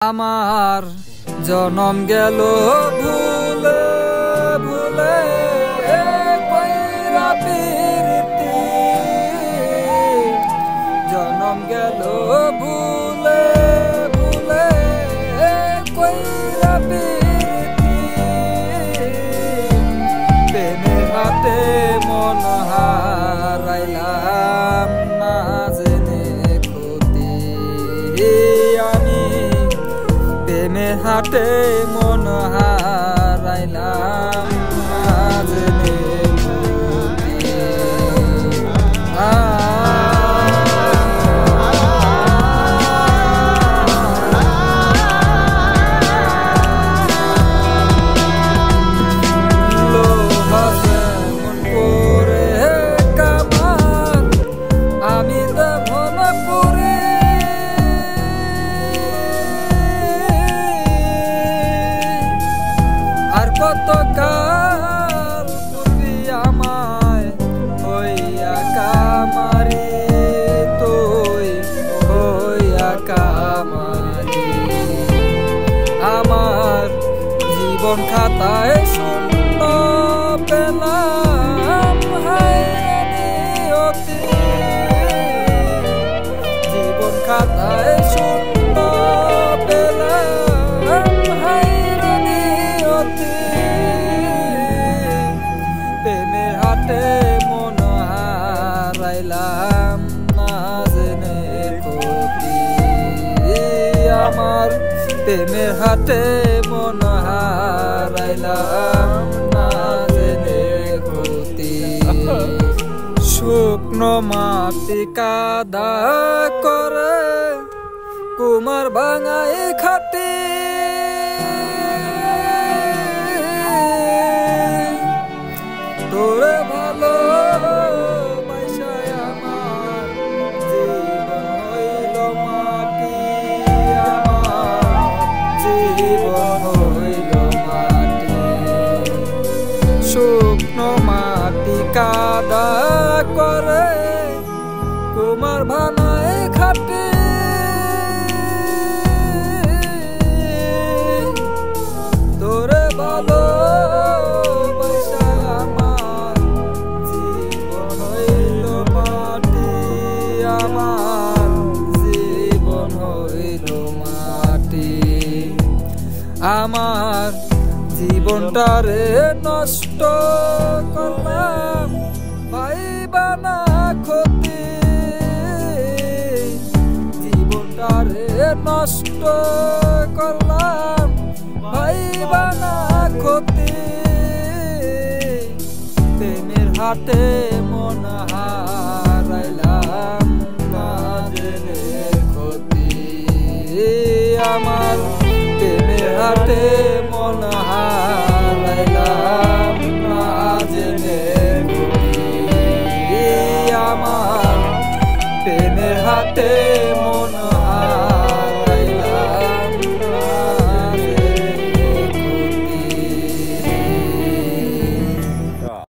আমার জনম গেল ভুলে ভুলে কইরা প্রীতি জনম গেল ভুলে ভুলে কইরা প্রীতি প্রেমের হাতে মন হারাইলাম না জেনে ক্ষতি আমি প্রেমের হাটে মন হারাইলাম না জেনে কতকাল পূর্বে আমায় হইয়া কামারি তুই হইয়া কামারি আমার জীবন খাতায় শূন্য পেলাম হায়নিয়তি জীবন খাতায় শূন্য পেলাম হায়নিয়তি প্রেমের হাটে মন হারাইলাম না জেনে ক্ষতি আমার প্রেমের হাটে মন হারাইলাম না জেনে ক্ষতি শুকনো মাটি কাদা করে কুমার ভাঙাই খাটি তোরে ভালো বাইসায় আমার জীবন হইল মাটি আমার জীবন হইল মাটি শুকনো মাটি কাদা করে কুমার ভাঙায় খাটি তোরে ভালো আমার জীবন হইল মাটি আমার জীবনটারে নষ্ট করলাম ভাইবা না ক্ষতি জীবনটারে নষ্ট করলাম ভাইবা না ক্ষতি প্রেমের হাটে মন